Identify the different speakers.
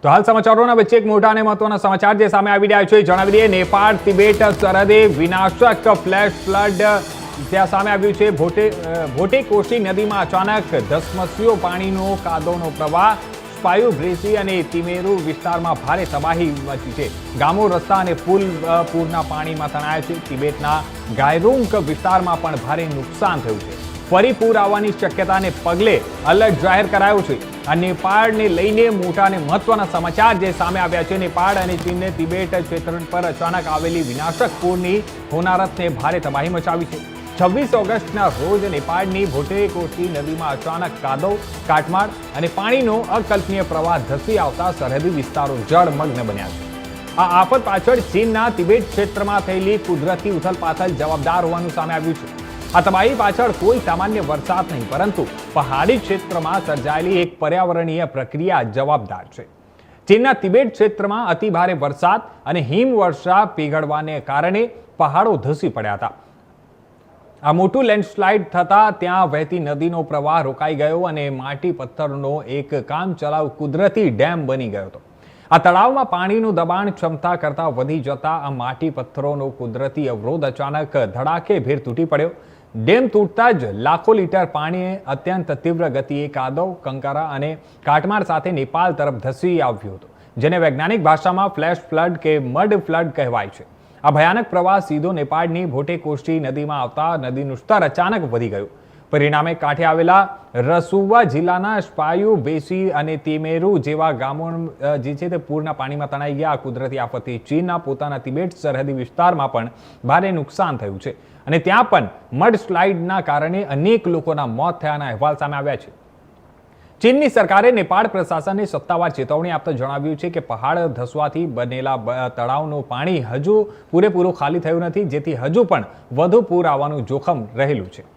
Speaker 1: તો હાલ સમાચારોના વચ્ચે એક મોટા અને મહત્વના સમાચાર જે સામે આવી રહ્યા છે જણાવી દઈએ નેપાળ તિબેટ સરહદે વિનાશક ફ્લેશ ફ્લડ ત્યાં સામે આવ્યું છે ભોટે કોશી નદીમાં અચાનક ધસમસ્યો પાણીનો કાદવનો પ્રવાહ સ્પાયુ બ્રેસી અને તિમેરુ વિસ્તારમાં ભારે તબાહી મચી છે ગામો રસ્તા અને પુલ પૂરના પાણીમાં તણાયા છે તિબેટના ગાયરુંગ વિસ્તારમાં પણ ભારે નુકસાન થયું છે ફરી પૂર આવવાની શક્યતાને પગલે એલર્ટ જાહેર કરાયું છે આ નેપાળને લઈને મોટા અને મહત્વના સમાચાર જે સામે આવ્યા છે નેપાળ અને ચીનને તિબેટ ક્ષેત્ર પર અચાનક આવેલી વિનાશક પૂરની હોનારતને ભારે તબાહી મચાવી છે 26 ઓગસ્ટના રોજ નેપાળની ભોટેકોશી નદીમાં અચાનક કાદવ કાટમાળ અને પાણીનો અકલ્પનીય પ્રવાહ ધસી આવતા સરહદી વિસ્તારો જળમગ્ન બન્યા છે આ આફત પાછળ ચીનના તિબેટ ક્ષેત્રમાં થયેલી કુદરતી ઉથલપાથલ જવાબદાર હોવાનું સામે આવ્યું છે આ તબાહી પાછળ કોઈ સામાન્ય વરસાદ નહીં પરંતુ પહાડી ક્ષેત્રમાં સર્જાયેલી એક પર્યાવરણીય પ્રક્રિયા જવાબદાર છે ચીનના તિબેટ ક્ષેત્રમાં અતિભારે વરસાદ અને હિમવર્ષા પીગળવાને કારણે પહાડો ધસી પડ્યા હતા આ મોટું લેન્ડસ્લાઇડ થતા ત્યાં વહેતી નદીનો પ્રવાહ રોકાઈ ગયો અને માટી પથ્થરનો એક કામચલાઉ કુદરતી ડેમ બની ગયો હતો આ તળાવમાં પાણીનું દબાણ ક્ષમતા કરતાં વધી જતા આ માટી પથ્થરોનો કુદરતી અવરોધ અચાનક ધડાકેભેર તૂટી પડ્યો ડેમ તૂટતા જ લાખો લીટર પાણી અત્યંત તીવ્ર ગતિએ કાદવ કંકરા અને કાટમાળ સાથે નેપાળ તરફ ધસી આવ્યું હતું જેને વૈજ્ઞાનિક ભાષામાં ફ્લેશ ફ્લડ કે મડ ફ્લડ કહેવાય છે આ ભયાનક પ્રવાહ સીધો નેપાળની ભોટેકોશી નદીમાં આવતા નદીનું સ્તર અચાનક વધી ગયું પરિણામે કાંઠે આવેલા રસુવા જિલ્લાના સ્પાયુ બેસી અને તિમેરુ જેવા ગામો જે છે તે પૂરના પાણીમાં તણાઈ ગયા કુદરતી આફતથી ચીનના પોતાના તિબેટ સરહદી વિસ્તારમાં પણ ભારે નુકસાન થયું છે અને ત્યાં પણ મડ સ્લાઇડના કારણે અનેક લોકોના મોત થયાના અહેવાલ સામે આવ્યા છે ચીનની સરકારે નેપાળ પ્રશાસનને સત્તાવાર ચેતવણી આપતા જણાવ્યું છે કે પહાડ ધસવાથી બનેલા તળાવનું પાણી હજુ પૂરેપૂરું ખાલી થયું નથી જેથી હજુ પણ વધુ પૂર આવવાનું જોખમ રહેલું છે